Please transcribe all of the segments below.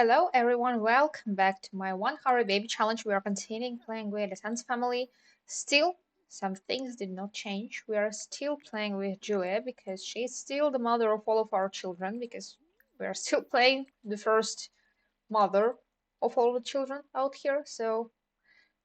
Hello everyone, welcome back to my 1 hour baby challenge. We are continuing playing with the Sans family. Still, some things did not change. We are still playing with Julia because she's still the mother of all of our children because we are still playing the first mother of all the children out here. So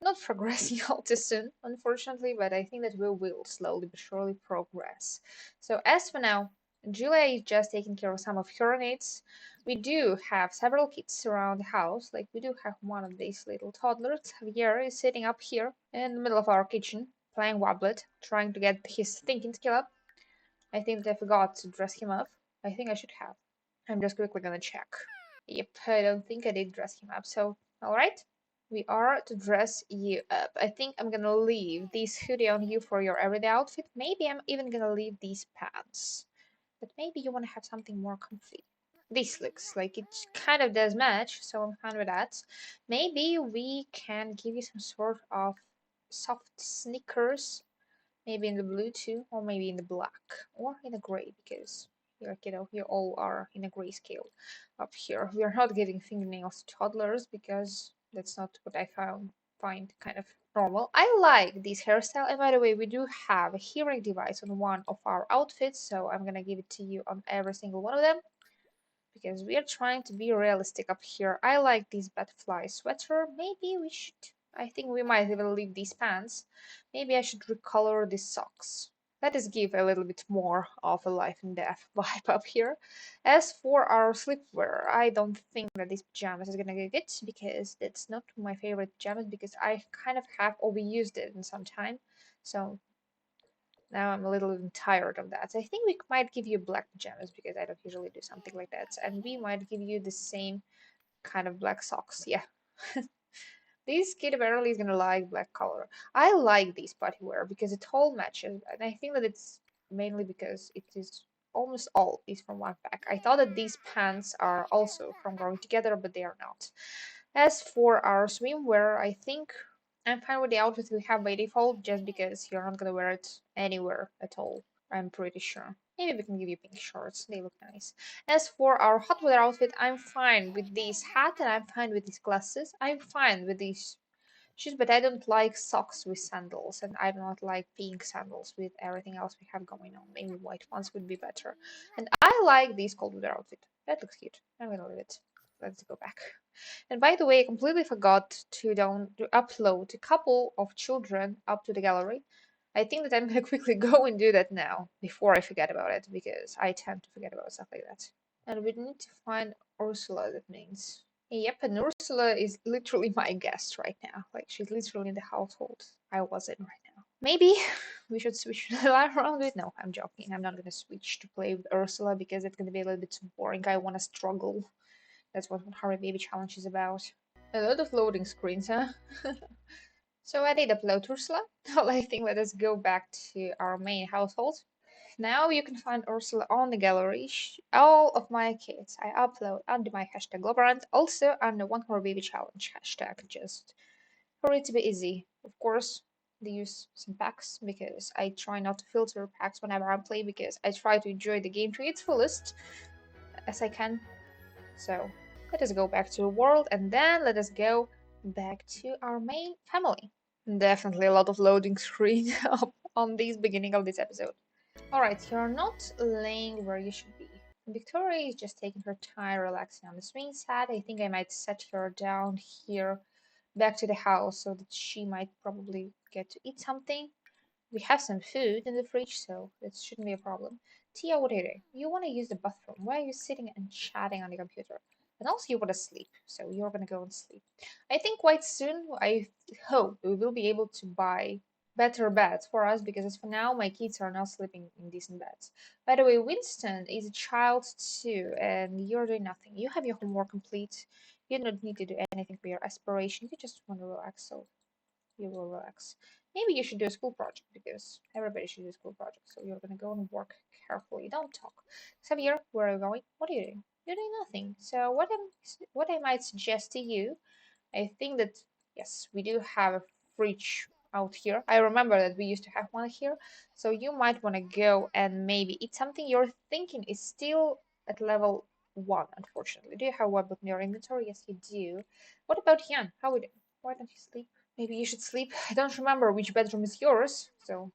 not progressing all too soon, unfortunately, but I think that we will slowly but surely progress. So as for now, Julia is just taking care of some of her needs. We do have several kids around the house, like we do have one of these little toddlers. Javier is sitting up here in the middle of our kitchen, playing Wobblet, trying to get his thinking skill up. I think that I forgot to dress him up. I think I should have. I'm just quickly gonna check. Yep, I don't think I did dress him up. So, alright. We are to dress you up. I think I'm gonna leave this hoodie on you for your everyday outfit. Maybe I'm even gonna leave these pants. But maybe you wanna have something more comfy. This looks like it kind of does match, so I'm fine with that. Maybe we can give you some sort of soft sneakers. Maybe in the blue too, or maybe in the black, or in the gray, because you all are in a grayscale up here. We are not giving fingernails to toddlers because that's not what I find kind of normal. I like this hairstyle, and by the way, we do have a hearing device on one of our outfits, so I'm gonna give it to you on every single one of them because we are trying to be realistic up here. I like this butterfly sweater. Maybe we should. I think we might even leave these pants. Maybe I should recolor these socks. Let us give a little bit more of a life and death vibe up here. As for our sleepwear, I don't think that these pajamas is gonna get it because it's not my favorite pajamas because I kind of have overused it in some time. So now I'm a little tired of that. I think we might give you black pajamas because I don't usually do something like that. And we might give you the same kind of black socks. Yeah. This kid apparently is gonna like black color. I like this party wear because it all matches, and I think that it's mainly because it is almost all is from one pack. I thought that these pants are also from Growing Together, but they are not. As for our swimwear, I think I'm fine with the outfit we have by default, just because you're not gonna wear it anywhere at all. I'm pretty sure. Maybe we can give you pink shorts. They look nice. As for our hot weather outfit, I'm fine with this hat and I'm fine with these glasses. I'm fine with these shoes, but I don't like socks with sandals and I do not like pink sandals with everything else we have going on. Maybe white ones would be better. And I like this cold weather outfit. That looks cute. I'm gonna leave it. Let's go back. And by the way, I completely forgot to upload a couple of children up to the gallery. I think that I'm gonna quickly go and do that now before I forget about it because I tend to forget about stuff like that. And we need to find Ursula, that means. Yep, and Ursula is literally my guest right now. Like she's literally in the household I was in right now. Maybe we should switch the life around it. No, I'm joking. I'm not gonna switch to play with Ursula because it's gonna be a little bit too boring. I wanna struggle. That's what Hurry Baby Challenge is about. A lot of loading screens, huh? So I did upload Ursula. Well, I think let us go back to our main household. Now you can find Ursula on the gallery. All of my kids I upload under my hashtag Globarant, also under 1 Hour Baby Challenge hashtag, just for it to be easy. Of course, they use some packs because I try not to filter packs whenever I play because I try to enjoy the game to its fullest as I can. So let us go back to the world and then let us go back to our main family. Definitely a lot of loading screen up on this beginning of this episode. Alright, you're not laying where you should be. Victoria is just taking her time relaxing on the swing set. I think I might set her down here back to the house so that she might probably get to eat something. We have some food in the fridge, so that shouldn't be a problem. Tia, what are you doing? You want to use the bathroom. Why are you sitting and chatting on the computer? And also, you want to sleep, so you're going to go and sleep. I think quite soon, I hope we will be able to buy better beds for us because as for now, my kids are not sleeping in decent beds. By the way, Winston is a child too, and you're doing nothing. You have your homework complete. You don't need to do anything for your aspiration. You just want to relax, so you will relax. Maybe you should do a school project because everybody should do a school project. So you're gonna go and work carefully. Don't talk. Xavier, where are you going? What are you doing? You're doing nothing. So what I might suggest to you, I think that yes, we do have a fridge out here. I remember that we used to have one here. So you might want to go and maybe eat something. Your thinking is still at level one, unfortunately. Do you have one book in your inventory? Yes, you do. What about Yan? How would Why don't you sleep? Maybe you should sleep. I don't remember which bedroom is yours, so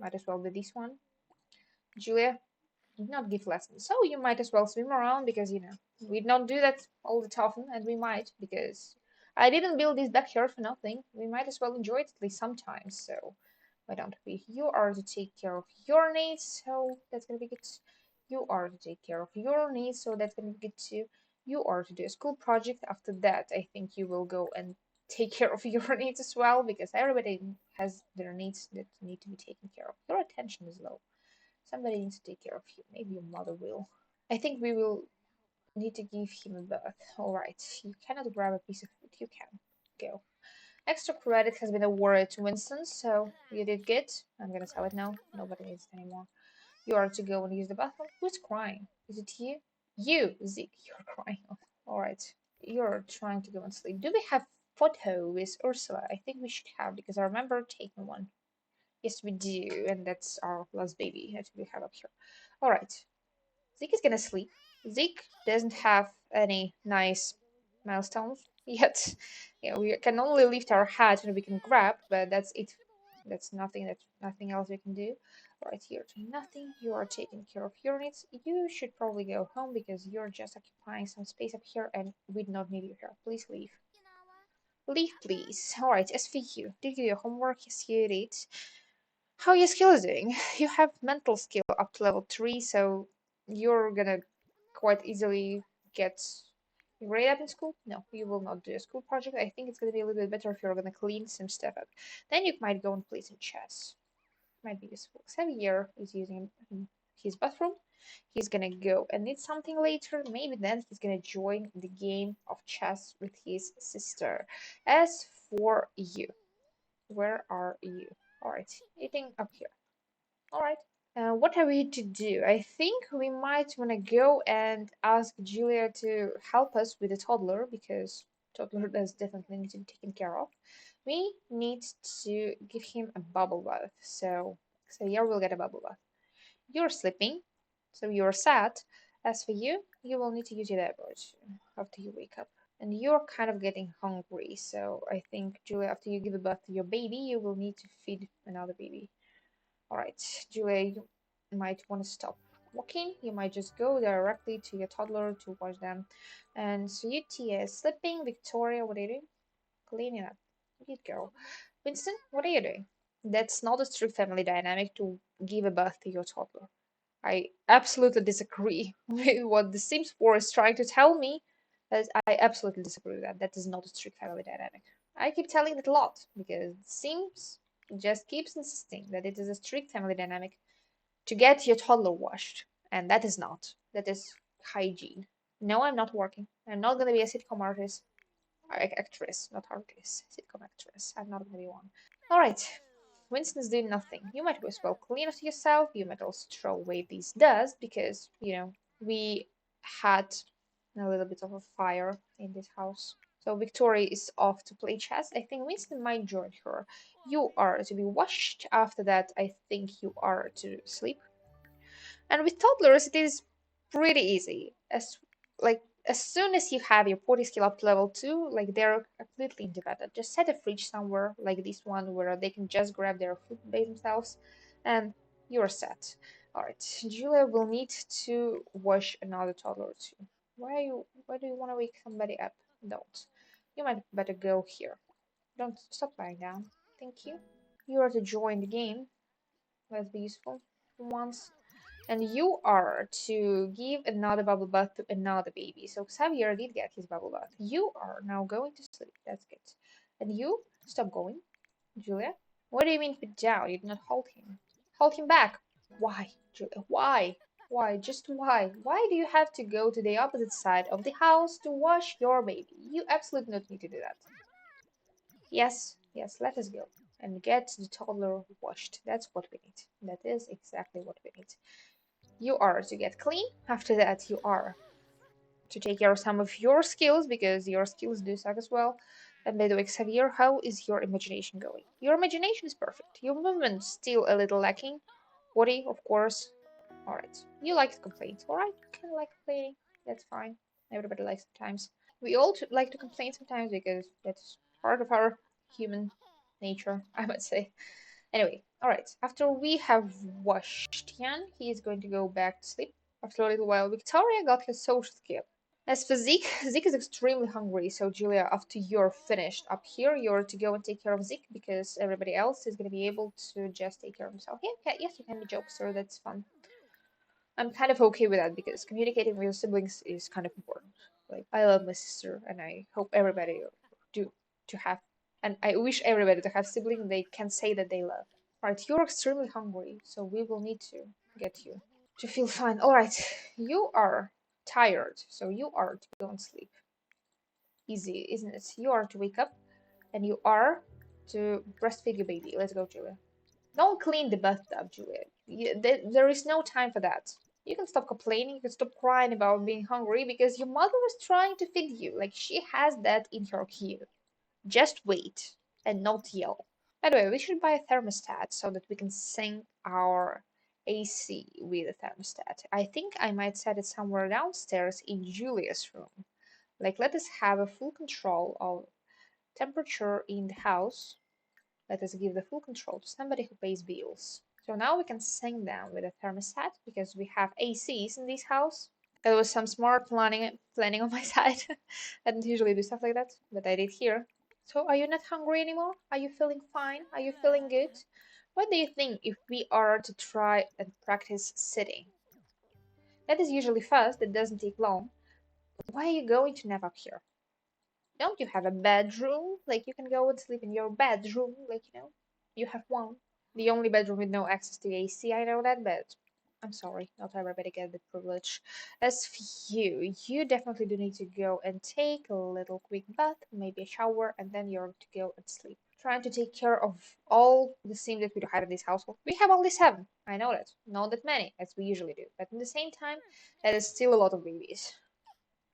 might as well be this one. Julia did not give lessons, so you might as well swim around because we don't do that all the often, and we might because I didn't build this backyard for nothing. We might as well enjoy it at least sometimes. So why don't we? You are to take care of your needs, so that's gonna be good. You are to take care of your needs, so that's gonna be good too. You are to do a school project. After that, I think you will go and take care of your needs as well because everybody has their needs that need to be taken care of. Your attention is low. Somebody needs to take care of you. Maybe your mother will. I think we will need to give him a bath. Alright, you cannot grab a piece of food. You can. Go. Extra credit has been awarded to Winston, so you did good. I'm gonna sell it now. Nobody needs it anymore. You are to go and use the bathroom. Who's crying? Is it you? You, Zeke, you're crying. Alright. You're trying to go and sleep. Do we have photo with Ursula? I think we should have because I remember taking one. Yes, we do, and that's our last baby that we have up here. Alright. Zeke is gonna sleep. Zeke doesn't have any nice milestones yet. Yeah, we can only lift our hat and we can grab, but that's it. That's nothing. That's nothing else we can do. Right here, doing nothing. You are taking care of your needs. You should probably go home because you're just occupying some space up here, and we do not need you here. Please leave. Leave, please. All right. As for you, did you do your homework? Yes, you did. How are your skills doing? You have mental skill up to level 3, so you're gonna quite easily get your grade up in school. No, you will not do a school project. I think it's gonna be a little bit better if you're gonna clean some stuff up. Then you might go and play some chess. Might be useful. Xavier is using his bathroom. He's gonna go and need something later. Maybe then he's gonna join the game of chess with his sister. As for you, where are you? Alright, eating up here. Alright. What are we to do? I think we might want to go and ask Julia to help us with the toddler because toddler does definitely need to be taken care of. We need to give him a bubble bath. So yeah, we'll get a bubble bath. You're sleeping, so you're sad. As for you, you will need to use your diaper after you wake up. And you're kind of getting hungry, so I think Julia, after you give a bath to your baby, you will need to feed another baby. Alright, Julia, you might want to stop walking. You might just go directly to your toddler to watch them. And so you, Tia, is sleeping. Victoria, what are you doing? Cleaning up. Good girl. Winston, what are you doing? That's not a strict family dynamic to give a bath to your toddler. I absolutely disagree with what the Sims 4 is trying to tell me. I absolutely disagree with that. That is not a strict family dynamic. I keep telling it a lot because Sims just keeps insisting that it is a strict family dynamic to get your toddler washed, and that is not. That is hygiene. No, I'm not working. I'm not gonna be a sitcom artist, actress, not artist, sitcom actress. I'm not gonna be one. All right. Winston's doing nothing. You might as well clean it yourself. You might also throw away these dust because, we had a little bit of a fire in this house. So Victoria is off to play chess. I think Winston might join her. You are to be washed. After that, I think you are to sleep. And with toddlers, it is pretty easy. As soon as you have your potty skill up to level 2, like they're completely independent. Just set a fridge somewhere, like this one, where they can just grab their food by themselves, and you're set. Alright, Julia will need to wash another toddler too. Why do you want to wake somebody up? Don't. You might better go here. Don't stop lying down. Thank you. You are to join the game. Let's be useful for once. And you are to give another bubble bath to another baby. So Xavier did get his bubble bath. You are now going to sleep. That's good. And you, stop going. Julia, what do you mean put down? You did not hold him. Hold him back. Why, Julia? Why? Why? Just why? Why do you have to go to the opposite side of the house to wash your baby? You absolutely don't need to do that. Yes, yes, let us go and get the toddler washed. That's what we need. That is exactly what we need. You are to get clean. After that, you are to take care of some of your skills because your skills do suck as well. And by the way, Xavier, how is your imagination going? Your imagination is perfect. Your movement's still a little lacking. Woody, of course. Alright. You like complaints, alright? You kind of like complaining. That's fine. Everybody likes sometimes. We all like to complain sometimes because that's part of our human nature, I would say. Anyway, alright. After we have washed Tian, he is going to go back to sleep. After a little while, Victoria got his social skill. As for Zeke, Zeke is extremely hungry, so Julia, after you're finished up here, you're to go and take care of Zeke because everybody else is going to be able to just take care of himself. Yeah, yeah, yes, you can be jokester, that's fun. I'm kind of okay with that because communicating with your siblings is kind of important. Like, I love my sister, and I hope everybody do to have, and I wish everybody to have siblings they can say that they love. Right, you're extremely hungry, so we will need to get you to feel fine. All right, you are tired, so you are to go and sleep. Easy, isn't it? You are to wake up, and you are to breastfeed your baby. Let's go, Julia. Don't clean the bathtub, Julia. There is no time for that. You can stop complaining, you can stop crying about being hungry because your mother is trying to feed you. Like, she has that in her queue. Just wait and not yell. By the way, we should buy a thermostat so that we can sync our AC with the thermostat. I think I might set it somewhere downstairs in Julia's room. Like, let us have a full control of temperature in the house. Let us give the full control to somebody who pays bills. So now we can sync them with a thermostat because we have ACs in this house. That was some smart planning on my side. I don't usually do stuff like that, but I did here. So are you not hungry anymore? Are you feeling fine? Are you feeling good? What do you think if we are to try and practice sitting? That is usually fast, it doesn't take long. Why are you going to nap up here? Don't you have a bedroom? Like, you can go and sleep in your bedroom, like, you have one. The only bedroom with no access to AC, I know that, but I'm sorry, not everybody get the privilege. As for you, you definitely do need to go and take a little quick bath, maybe a shower, and then you're to go and sleep. Trying to take care of all the things that we do have in this household. We have only seven. I know that. Not that many, as we usually do. But at the same time, that is still a lot of babies,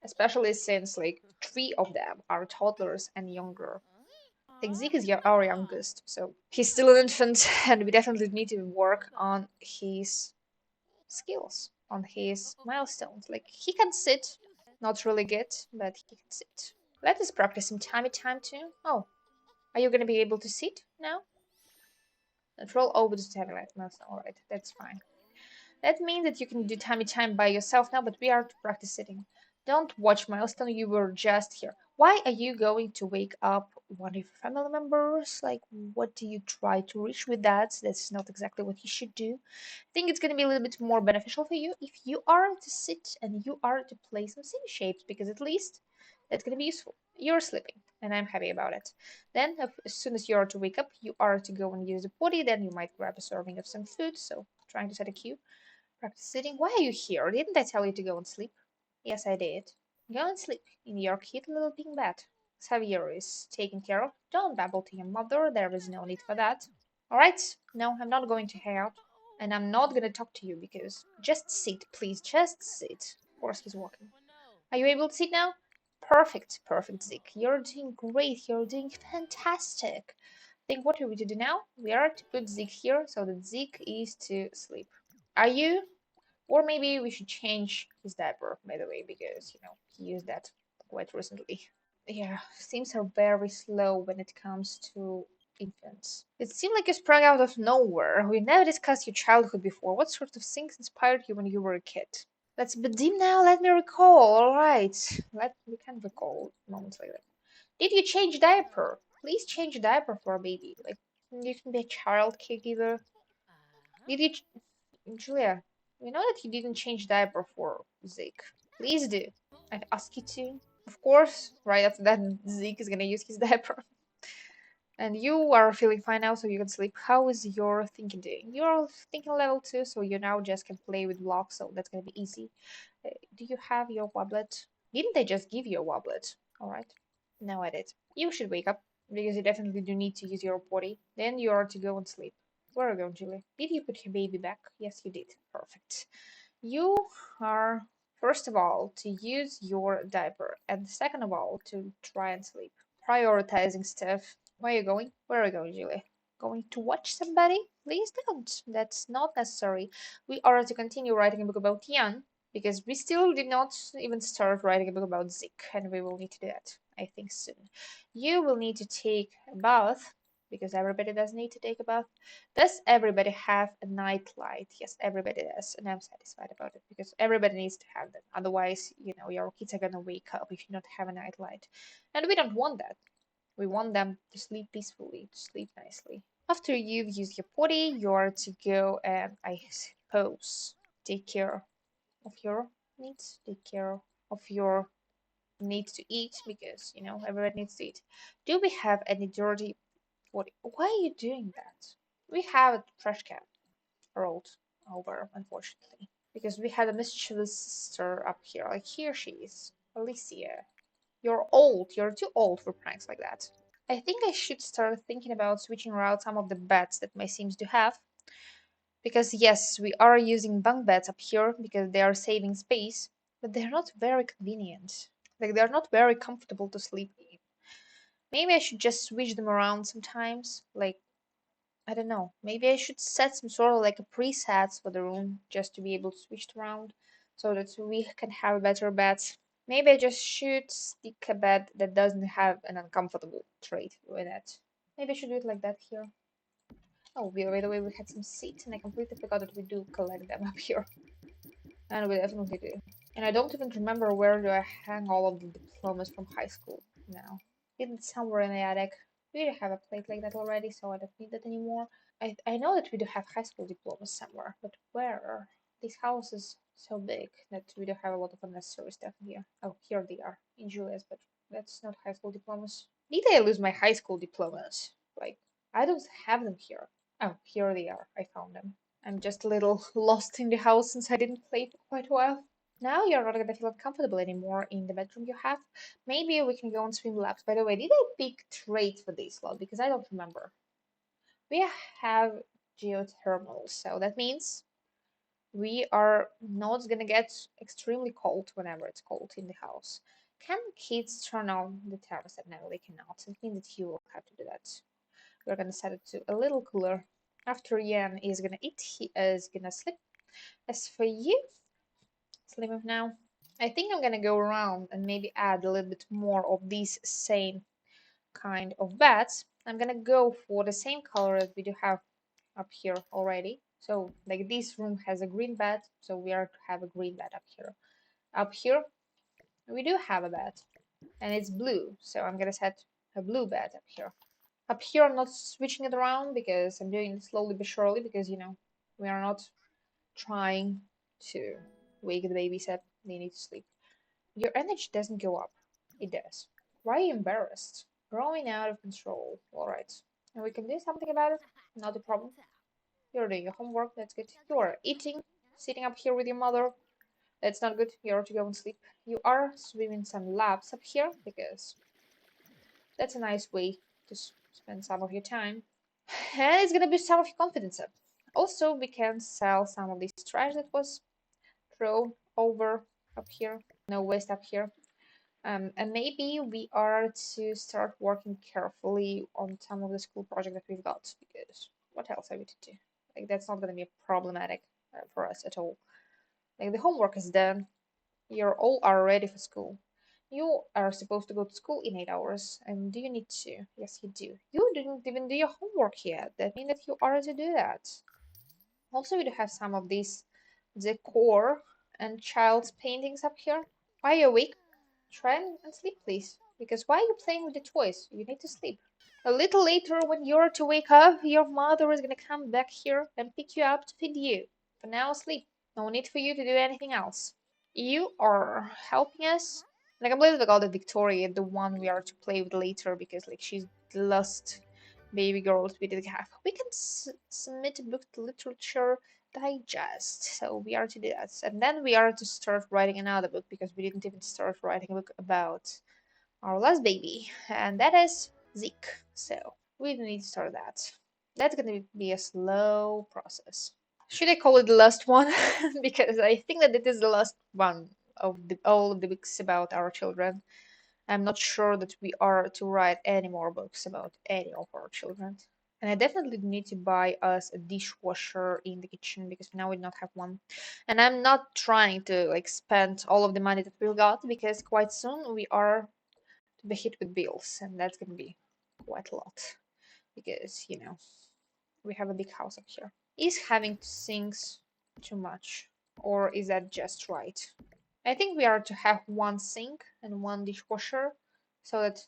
especially since like three of them are toddlers and younger. I think Zeke is our youngest, so he's still an infant, and we definitely need to work on his skills, on his milestones. Like, he can sit, not really good, but he can sit. Let us practice some tummy time too. Oh, are you gonna be able to sit now? Control over the tummy milestone. Alright, that's fine. That means that you can do tummy time by yourself now, but we are to practice sitting. Don't watch Milestone, you were just here. Why are you going to wake up one of your family members? Like, what do you try to reach with that? That's not exactly what you should do. I think it's going to be a little bit more beneficial for you if you are to sit and you are to play some city shapes, because at least that's going to be useful. You're sleeping, and I'm happy about it. Then, as soon as you are to wake up, you are to go and use the potty. Then you might grab a serving of some food. So, trying to set a cue. Practice sitting. Why are you here? Didn't I tell you to go and sleep? Yes, I did. Go and sleep in your cute little pink bed. Xavier is taken care of. Don't babble to your mother. There is no need for that. Alright? No, I'm not going to hang out. And I'm not going to talk to you because just sit, please. Just sit. Of course, he's walking. Are you able to sit now? Perfect, perfect, Zeke. You're doing great. You're doing fantastic. I think what are we to do now? We are to put Zeke here so that Zeke is to sleep. Are you? Or maybe we should change his diaper, by the way, because, he used that quite recently. Yeah, things are very slow when it comes to infants. It seemed like you sprang out of nowhere. We never discussed your childhood before. What sort of things inspired you when you were a kid? Let's begin now. Let me recall. All right. We can recall moments like that. Did you change diaper? Please change diaper for a baby. Like, you can be a child caregiver. Did you Julia, we know that you didn't change diaper for Zeke. Please do. I've asked you to. Of course, right after that, Zeke is gonna use his diaper. And you are feeling fine now, so you can sleep. How is your thinking doing? You're thinking level 2, so you now just can play with blocks, so that's gonna be easy. Do you have your wobblet? Didn't I just give you a wobblet? Alright. Now I did. You should wake up, because you definitely do need to use your body. Then you are to go and sleep. Where are you going, Julie? Did you put your baby back? Yes, you did. Perfect. You are, first of all, to use your diaper, and second of all, to try and sleep. Prioritizing stuff. Where are you going? Where are you going, Julie? Going to watch somebody? Please don't. That's not necessary. We are to continue writing a book about Tian. because we still did not even start writing a book about Zik, and we will need to do that, I think, soon. You will need to take a bath because everybody does need to take a bath. Does everybody have a night light? Yes, everybody does, and I'm satisfied about it because everybody needs to have that. Otherwise, your kids are gonna wake up if you don't have a night light, and we don't want that. We want them to sleep peacefully, to sleep nicely. After you've used your potty, you're to go and, I suppose, take care of your needs, take care of your needs to eat because everyone needs to eat. Do we have any dirty potty? Why are you doing that? We have a trash can rolled over, unfortunately, because we had a mischievous sister up here. Like here she is, Alicia. You're old. You're too old for pranks like that. I think I should start thinking about switching around some of the beds that my Sims do have. Because yes, we are using bunk beds up here because they are saving space, but they're not very convenient. Like they're not very comfortable to sleep in. Maybe I should just switch them around sometimes. Like I don't know. Maybe I should set some sort of like a presets for the room just to be able to switch it around so that we can have better beds. Maybe I just should stick a bed that doesn't have an uncomfortable trait with it. Maybe I should do it like that here. Oh, by the way, we had some seats and I completely forgot that we do collect them up here. And we definitely do. And I don't even remember where do I hang all of the diplomas from high school now. It's somewhere in the attic. We do have a plate like that already, so I don't need that anymore. I know that we do have high school diplomas somewhere, but where? This house is so big that we do have a lot of unnecessary stuff here. Oh, here they are in Julius, but that's not high school diplomas. Did I lose my high school diplomas? Like, I don't have them here. Oh, here they are. I found them. I'm just a little lost in the house since I didn't play for quite a while. Now you're not gonna feel comfortable anymore in the bedroom you have. Maybe we can go on swim laps. By the way, did I pick traits for this slot? Because I don't remember. We have geothermal, so that means we are not gonna get extremely cold whenever it's cold in the house. Can kids turn on the thermostat? No, they cannot. It means that you will have to do that. We're gonna set it to a little cooler. After Yan is gonna eat, he is gonna sleep. As for you, sleep off now. I think I'm gonna go around and maybe add a little bit more of these same kind of beds. I'm gonna go for the same color that we do have up here already. So like this room has a green bed, so we are to have a green bed up here. Up here we do have a bed and it's blue, so I'm gonna set a blue bed up here. Up here I'm not switching it around because I'm doing it slowly but surely because we are not trying to wake the babies up. They need to sleep. Your energy doesn't go up. It does. Why are you embarrassed? Growing out of control. Alright. And we can do something about it. Not a problem. You're doing your homework. That's good. You are eating. Sitting up here with your mother. That's not good. You're to go and sleep. You are swimming some laps up here because that's a nice way to spend some of your time. And it's gonna boost some of your confidence up. Also, we can sell some of this trash that was thrown over up here. No waste up here. And maybe we are to start working carefully on some of the school project that we've got because what else are we to do? Like that's not going to be problematic for us at all. Like the homework is done. You're all are ready for school. You are supposed to go to school in 8 hours, and do you need to? Yes, you do. You didn't even do your homework yet. That means that you are to do that. Also, we do have some of these decor and child's paintings up here. Why are you awake? Try and sleep, please. Because why are you playing with the toys? You need to sleep. A little later, when you're to wake up, your mother is gonna come back here and pick you up to feed you. For now, sleep. No need for you to do anything else. You are helping us. Like, I'm little about the Victoria, the one we are to play with later, because, like, she's the last baby girl that we did have. We can submit a book to Literature Digest, so we are to do that. And then we are to start writing another book, because we didn't even start writing a book about our last baby, and that is Zeke. So we need to start that. That's gonna be a slow process. Should I call it the last one? Because I think that it is the last one of all of the books about our children. I'm not sure that we are to write any more books about any of our children. And I definitely need to buy us a dishwasher in the kitchen because now we do not have one. And I'm not trying to like spend all of the money that we got because quite soon we are to be hit with bills, and that's gonna be quite a lot because we have a big house up here. Is having sinks too much, or is that just right? I think we are to have one sink and one dishwasher so that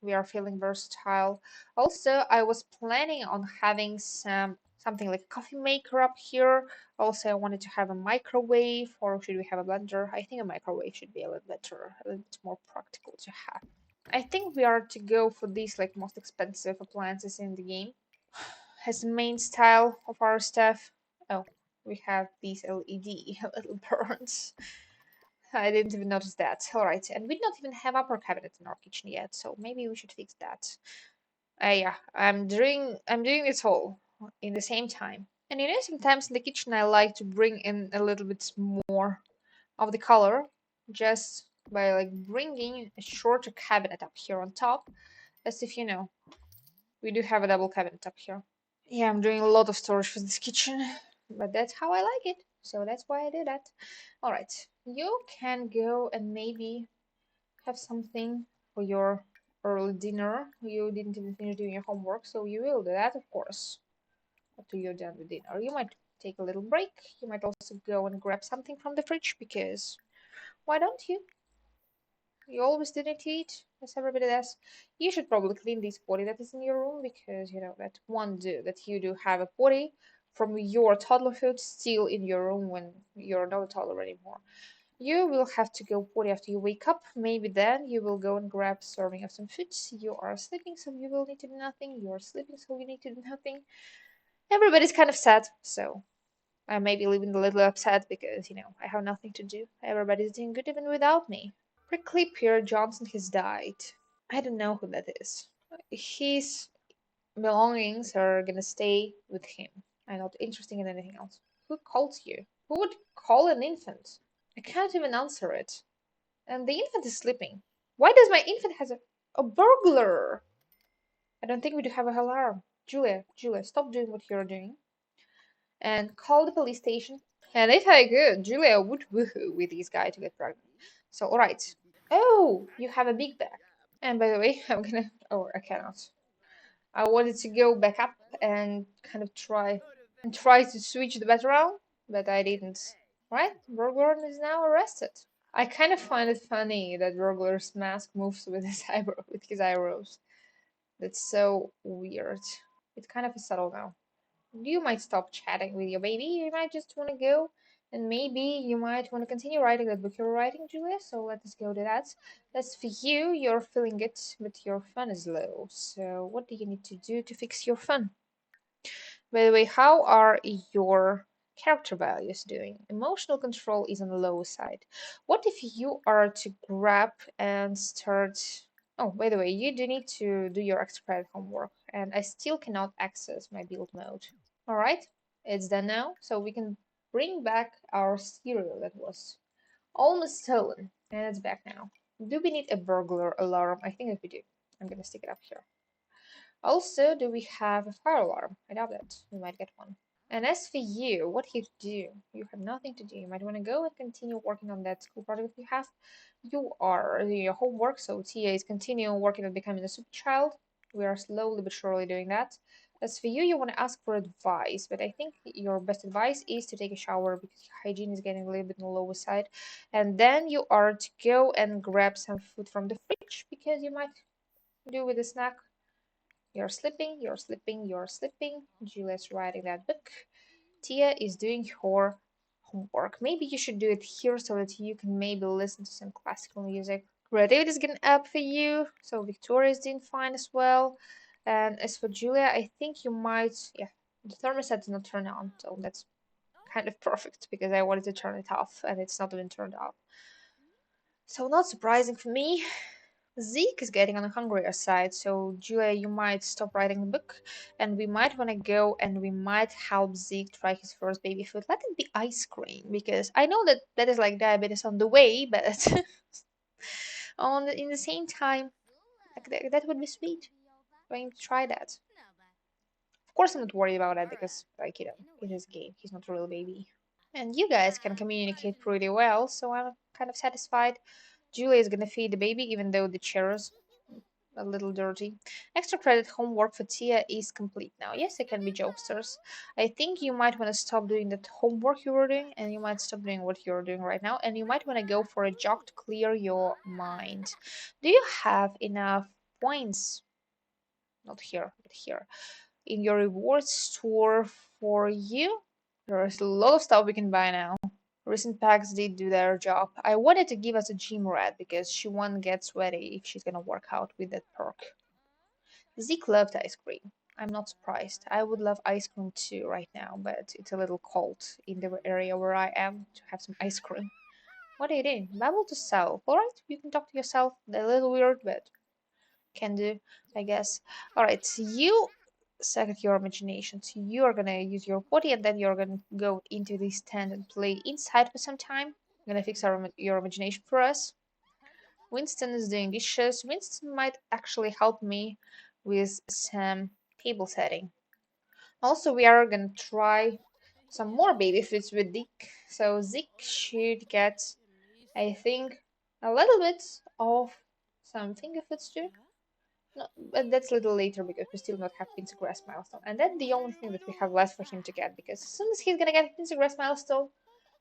we are feeling versatile. Also, I was planning on having something like a coffee maker up here. Also, I wanted to have a microwave, or should we have a blender? I think a microwave should be a little better, a little bit more practical to have. I think we are to go for these like most expensive appliances in the game as the main style of our stuff. Oh, we have these LED little burns. I didn't even notice that. Alright, and we don't even have upper cabinet in our kitchen yet, so maybe we should fix that. Yeah, I'm doing this all in the same time. And sometimes in the kitchen I like to bring in a little bit more of the color just by like bringing a shorter cabinet up here on top, as if we do have a double cabinet up here. Yeah, I'm doing a lot of storage for this kitchen, but that's how I like it. So that's why I do that. All right, you can go and maybe have something for your early dinner. You didn't even finish doing your homework, so you will do that, of course, after you're done with dinner. You might take a little break. You might also go and grab something from the fridge because why don't you? You always didn't eat, as everybody does. You should probably clean this potty that is in your room because that won't do. That you do have a potty from your toddler food still in your room when you're not a toddler anymore. You will have to go potty after you wake up. Maybe then you will go and grab serving of some food. You are sleeping, so you will need to do nothing. You are sleeping, so you need to do nothing. Everybody's kind of sad, so I may be living a little upset because I have nothing to do. Everybody's doing good even without me. Prickly Pear Johnson has died. I don't know who that is. His belongings are gonna stay with him. I'm not interested in anything else. Who calls you? Who would call an infant? I can't even answer it. And the infant is sleeping. Why does my infant has a burglar? I don't think we do have a alarm. Julia, stop doing what you're doing and call the police station. And if I could, Julia would woohoo with this guy to get pregnant. So, alright. Oh, you have a big bag. And by the way, I'm gonna. Oh, I cannot. I wanted to go back up and kind of try to switch the bet around, but I didn't. Right? Burglar is now arrested. I kind of find it funny that Burglar's mask moves with his eyebrows. That's so weird. It's kind of a subtle now. You might stop chatting with your baby. You might just want to go, and maybe you might want to continue writing that book you're writing, Julia. So let us go to that. As for you, you're feeling it, but your fun is low. So what do you need to do to fix your fun? By the way, how are your character values doing? Emotional control is on the low side. What if you are to grab and start? Oh, by the way, you do need to do your extra credit homework, and I still cannot access my build mode. All right, it's done now, so we can bring back our cereal that was almost stolen, and it's back now. Do we need a burglar alarm? I think that we do. I'm gonna stick it up here. Also, do we have a fire alarm? I doubt that. We might get one. And as for you, what you do? You have nothing to do. You might want to go and continue working on that school project you have. You are doing your homework, so Tia is continuing working on becoming a super child. We are slowly but surely doing that. As for you, you want to ask for advice, but I think your best advice is to take a shower because your hygiene is getting a little bit on the lower side. And then you are to go and grab some food from the fridge because you might do with a snack. You're sleeping, you're sleeping, you're sleeping. Julia's writing that book. Tia is doing her homework. Maybe you should do it here so that you can maybe listen to some classical music. Creativity is getting up for you, so Victoria is doing fine as well. And as for Julia, I think you might, yeah, the thermostat did not turn on, so that's kind of perfect because I wanted to turn it off and it's not even turned off. So not surprising for me. Zeke is getting on the hungrier side, so Julia, you might stop writing the book, and we might want to go and we might help Zeke try his first baby food. Let it be ice cream, because I know that that is like diabetes on the way, but in the same time, like, that would be sweet. Going to try that. Of course, I'm not worried about that because, like, it is a game. He's not a real baby. And you guys can communicate pretty well, so I'm kind of satisfied. Julia is gonna feed the baby, even though the chair is a little dirty. Extra credit homework for Tia is complete now. Yes, it can be jokesters. I think you might want to stop doing that homework you were doing, and you might stop doing what you're doing right now, and you might want to go for a jog to clear your mind. Do you have enough points? Not here, but here. In your reward store for you? There's a lot of stuff we can buy now. Recent packs did do their job. I wanted to give us a gym rat because she won't get sweaty if she's gonna work out with that perk. Zeke loved ice cream. I'm not surprised. I would love ice cream too right now, but it's a little cold in the area where I am to have some ice cream. What are you doing? Babble to self. Alright, you can talk to yourself. A little weird, but can do, I guess. Alright, so you second your imagination. So you are gonna use your body and then you're gonna go into this tent and play inside for some time. I'm gonna fix your imagination for us. Winston is doing dishes. Winston might actually help me with some table setting. Also, we are gonna try some more baby foods with Dick. So Zeke should get, I think, a little bit of some finger foods too. No, but that's a little later because we still not have Pinsy Grass milestone. And then the only thing that we have left for him to get, because as soon as he's gonna get Pinsy Grass milestone,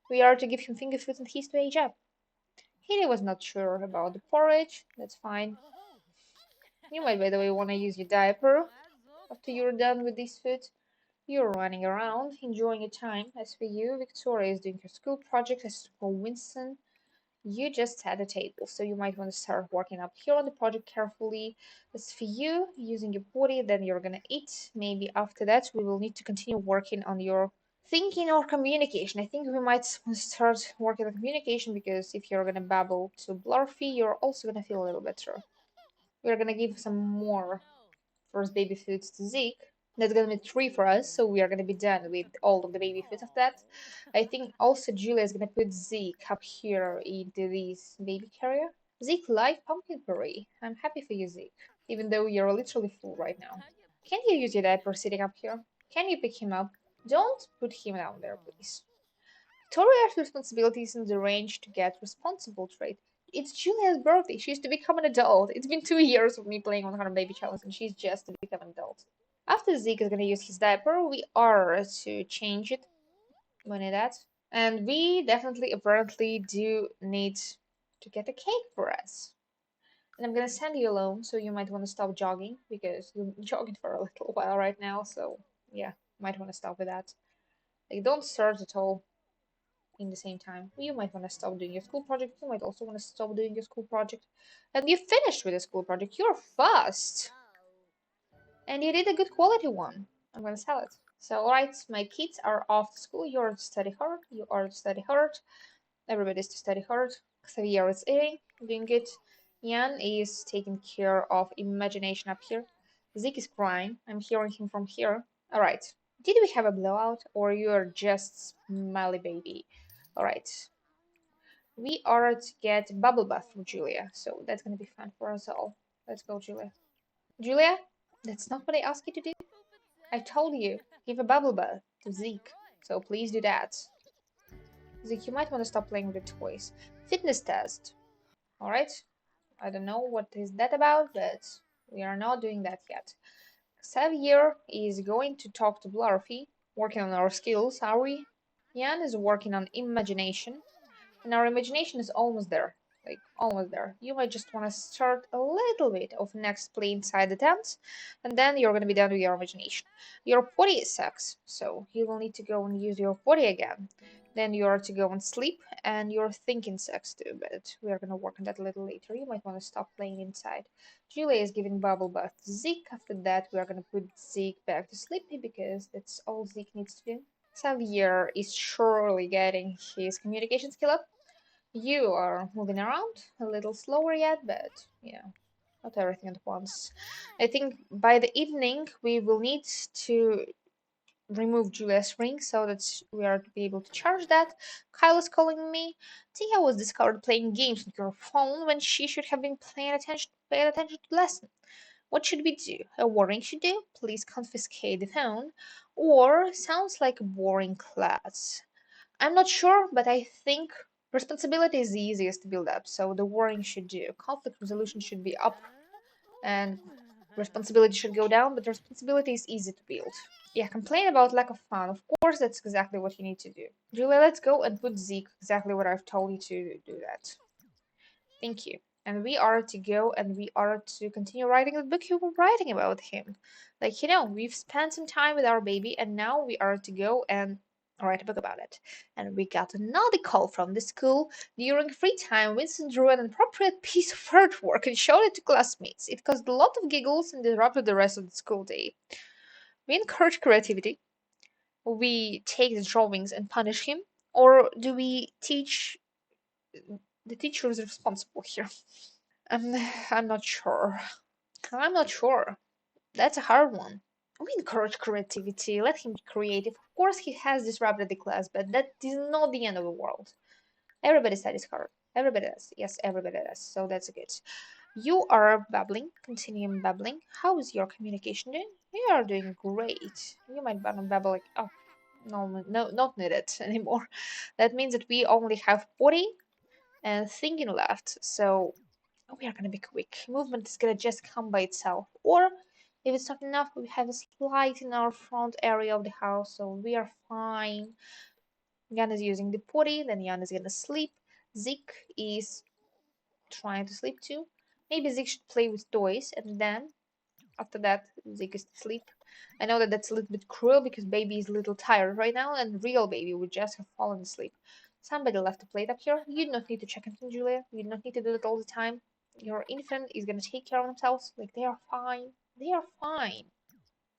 we are to give him finger foods and he's to age up. He was not sure about the porridge, that's fine. You might, by the way, want to use your diaper after you're done with this food. You're running around, enjoying your time. As for you, Victoria is doing her school project. As for Winston, you just had a table, so you might want to start working up here on the project carefully. As for you, using your body, then you're gonna eat. Maybe after that, we will need to continue working on your thinking or communication. I think we might start working on communication because if you're gonna babble to Blarfy, you're also gonna feel a little better. We're gonna give some more first baby foods to Zeke. That's gonna be three for us, so we are gonna be done with all of the baby foods of that. I think also Julia is gonna put Zeke up here into this baby carrier. Zeke like pumpkin puree. I'm happy for you, Zeke, even though you're literally full right now. Can you use your diaper sitting up here? Can you pick him up? Don't put him down there, please. Victoria's responsibility isn't the range to get responsible trait. It's Julia's birthday. She's to become an adult. It's been 2 years of me playing on her baby challenge, and she's just to become an adult. After Zeke is gonna use his diaper, we are to change it when it that. And we definitely apparently do need to get a cake for us. And I'm gonna send you alone, so you might want to stop jogging because you're jogging for a little while right now. So yeah, might want to stop with that. Like don't start at all in the same time. You might want to stop doing your school project. You might also want to stop doing your school project. And you finished with the school project. You're fast. And you did a good quality one. I'm gonna sell it. So, alright, my kids are off to school. You're to study hard. You are to study hard. Everybody's to study hard. Xavier is eating, doing good. Jan is taking care of imagination up here. Zeke is crying. I'm hearing him from here. Alright. Did we have a blowout or you're just smelly baby? Alright. We are to get bubble bath from Julia, so that's gonna be fun for us all. Let's go, Julia. Julia, that's not what I asked you to do. I told you, give a bubble bath to Zeke, so please do that. Zeke, you might want to stop playing with the toys. Fitness test. Alright? I don't know what is that about, but we are not doing that yet. Xavier is going to talk to Blarfy, working on our skills, are we? Jan is working on imagination, and our imagination is almost there. Like, almost there. You might just want to start a little bit of next play inside the tent, and then you're going to be done with your imagination. Your body sucks, so you will need to go and use your body again. Then you are to go and sleep, and your thinking sucks too, but we are going to work on that a little later. You might want to stop playing inside. Julia is giving bubble bath to Zeke. After that, we are going to put Zeke back to sleep because that's all Zeke needs to do. Xavier is surely getting his communication skill up. You are moving around a little slower yet, but yeah, not everything at once. I think by the evening we will need to remove Julia's ring so that we are to be able to charge that. Kyle is calling me. Tia was discovered playing games on your phone when she should have been paying attention to the lesson. What should we do? A warning should do? Please confiscate the phone. Or sounds like a boring class. I'm not sure, but I think responsibility is the easiest to build up, so the warning should do. Conflict resolution should be up, and responsibility should go down, but responsibility is easy to build. Yeah, complain about lack of fun. Of course, that's exactly what you need to do. Julia, let's go and put Zeke exactly what I've told you to do that. Thank you. And we are to go and we are to continue writing the book you were writing about him. Like, we've spent some time with our baby and now we are to go and write a book about it. And we got another call from the school. During free time, Winston drew an appropriate piece of artwork and showed it to classmates. It caused a lot of giggles and disrupted the rest of the school day. We encourage creativity. We take the drawings and punish him. Or do we teach the teacher is responsible here? I'm, I'm not sure. I'm not sure. That's a hard one. We encourage creativity. Let him be creative. Of course, he has disrupted the class, but that is not the end of the world. Everybody studies hard. Everybody does. Yes, everybody does. So that's good. You are babbling. Continue babbling. How is your communication doing? You are doing great. You might babble like, oh, no, no, not needed anymore. That means that we only have 40 and thinking left. So we are gonna be quick. Movement is gonna just come by itself. Or if it's not enough, we have a slide in our front area of the house, so we are fine. Jan is using the potty, then Jan is gonna sleep. Zeke is trying to sleep too. Maybe Zeke should play with toys, and then after that, Zeke is asleep. I know that that's a little bit cruel because baby is a little tired right now, and real baby would just have fallen asleep. Somebody left a plate up here. You do not need to check on Julia. You do not need to do it all the time. Your infant is gonna take care of themselves. Like they are fine. They are fine.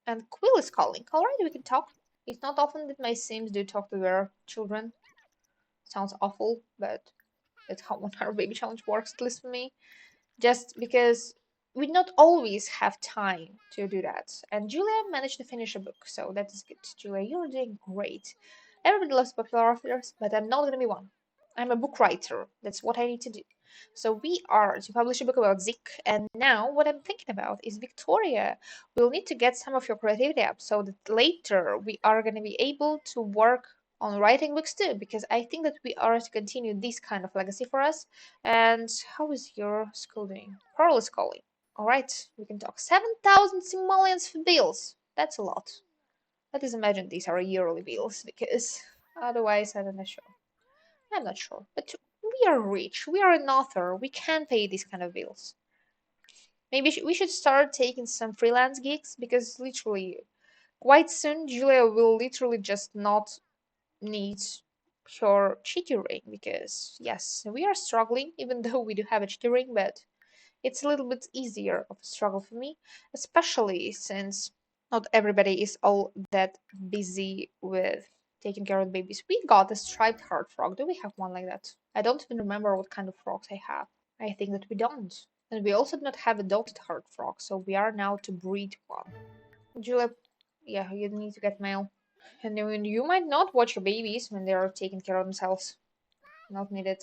And Quill is calling. Alright, we can talk. It's not often that my Sims do talk to their children. Sounds awful, but that's how one hour baby challenge works, at least for me. Just because we not always have time to do that. And Julia managed to finish a book, so that is good. Julia, you're doing great. Everybody loves popular authors, but I'm not gonna be one. I'm a book writer. That's what I need to do. So we are to publish a book about Zeke, and now what I'm thinking about is Victoria. We'll need to get some of your creativity up so that later we are gonna be able to work on writing books too, because I think that we are to continue this kind of legacy for us. And how is your school doing? Pearl is calling. Alright, we can talk. 7,000 simoleons for bills. That's a lot. Let us imagine these are yearly bills, because otherwise I'm not sure. I'm not sure. But we are rich. We are an author. We can pay these kind of bills. Maybe we should start taking some freelance gigs, because literally, quite soon, Julia will literally just not need her cheating ring, because yes, we are struggling, even though we do have a cheating ring, but it's a little bit easier of a struggle for me, especially since not everybody is all that busy with taking care of babies. We got a striped heart frog. Do we have one like that? I don't even remember what kind of frogs I have. I think that we don't. And we also do not have a dotted heart frog, so we are now to breed one. Julia, yeah, you need to get mail. And then you might not watch your babies when they are taking care of themselves. Not needed.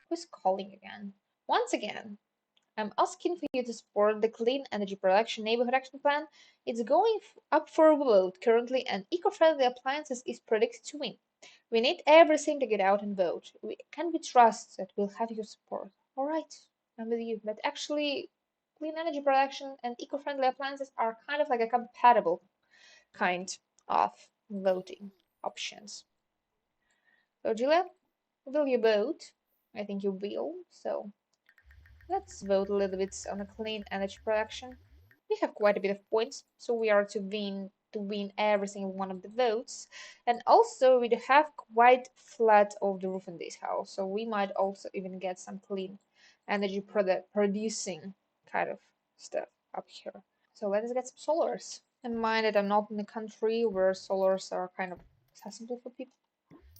Who's calling again? Once again, I'm asking for you to support the Clean Energy Production Neighborhood Action Plan. It's going up for a vote currently, and eco-friendly appliances is predicted to win. We need everything to get out and vote. Can we trust that we'll have your support? All right, I'm with you. But actually, clean energy production and eco-friendly appliances are kind of like a compatible kind of voting options. So, Julia, will you vote? I think you will. So, let's vote a little bit on a clean energy production. We have quite a bit of points, so we are to win every single one of the votes. And also we do have quite flat of the roof in this house, so we might also even get some clean energy producing kind of stuff up here. So let us get some solars. And mind that I'm not in a country where solars are kind of accessible for people.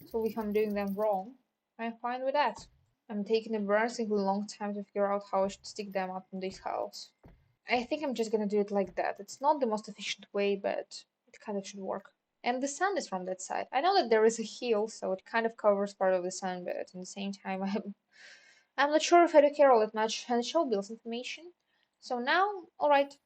So if I'm doing them wrong, I'm fine with that. I'm taking a very single long time to figure out how I should stick them up in this house. I think I'm just gonna do it like that. It's not the most efficient way, but it kind of should work. And the sun is from that side. I know that there is a hill, so it kind of covers part of the sun, but at the same time, I'm not sure if I do care all that much. And show bills information. So now, alright,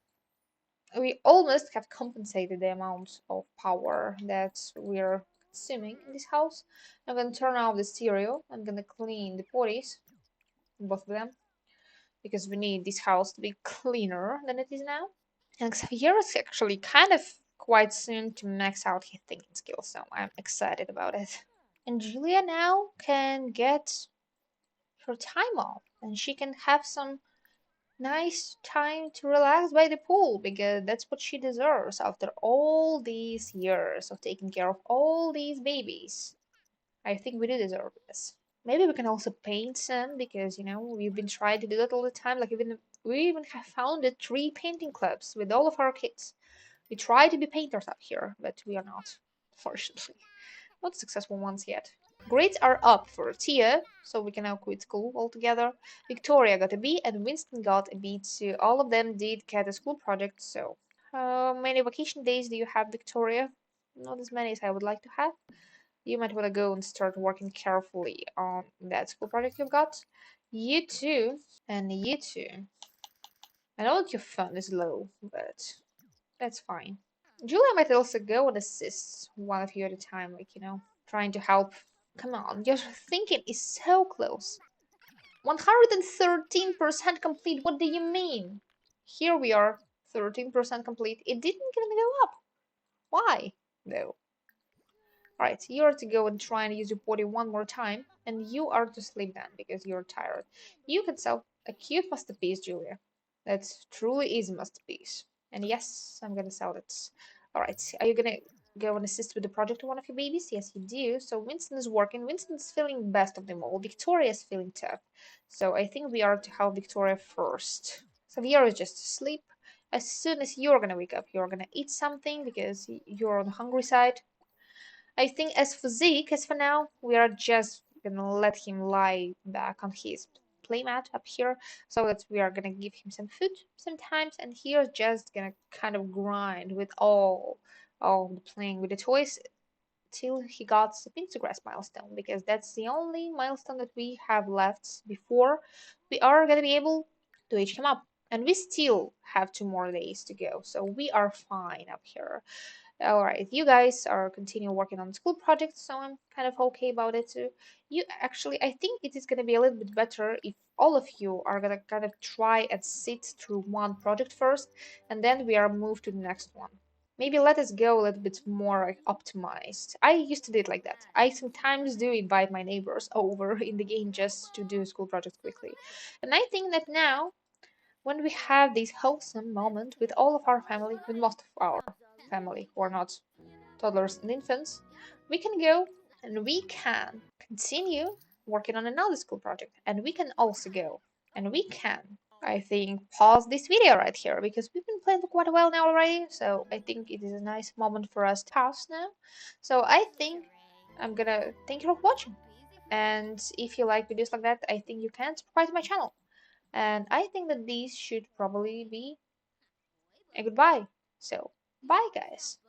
We almost have compensated the amount of power that we're consuming in this house. I'm gonna turn off the stereo. I'm gonna clean the potties, both of them, because we need this house to be cleaner than it is now. And Xavier is actually kind of quite soon to max out his thinking skills, so I'm excited about it. And Julia now can get her time off, and she can have some nice time to relax by the pool because that's what she deserves after all these years of taking care of all these babies. I think we do deserve this. Maybe we can also paint some because we've been trying to do that all the time. Like even we even have founded 3 painting clubs with all of our kids. We try to be painters up here, but we are not, fortunately. Not successful ones yet. Grades are up for Tia, so we can now quit school altogether. Victoria got a B, and Winston got a B too. All of them did get a school project, so. How many vacation days do you have, Victoria? Not as many as I would like to have. You might want to go and start working carefully on that school project you've got. You too, and you too. I know that your phone is low, but that's fine. Julia might also go and assist one of you at a time, like, trying to help. Come on, your thinking is so close. 113% complete, what do you mean? Here we are, 13% complete. It didn't even go up. Why? No. Alright, you are to go and try and use your body one more time, and you are to sleep then because you're tired. You can sell a cute masterpiece, Julia. That truly is a masterpiece. And yes, I'm gonna sell it. Alright, are you gonna go and assist with the project of one of your babies? Yes, you do. So Winston is working. Winston's feeling best of them all. Victoria is feeling tough. So I think we are to help Victoria first. Xavier is just asleep. As soon as you're gonna wake up, you're gonna eat something because you're on the hungry side. I think as physique, as for now, we are just gonna let him lie back on his playmat up here so that we are gonna give him some food sometimes, and he is just gonna kind of grind with all the playing with the toys till he got the Pinterest milestone, because that's the only milestone that we have left before we are gonna be able to age him up. And we still have 2 more days to go, so we are fine up here. Alright, you guys are continue working on school projects, so I'm kind of okay about it too. You actually, I think it is gonna be a little bit better if all of you are gonna kind of try and sit through one project first, and then we are moved to the next one. Maybe let us go a little bit more like, optimized. I used to do it like that. I sometimes do invite my neighbors over in the game just to do school projects quickly. And I think that now when we have this wholesome moment with all of our family, with most of our family who are not toddlers and infants, we can go and we can continue working on another school project. And we can also go and we can, I think, pause this video right here because we've been playing for quite a while now already. So I think it is a nice moment for us to pause now. So I think I'm gonna thank you for watching. And if you like videos like that, I think you can subscribe to my channel. And I think that these should probably be a goodbye. So, bye guys.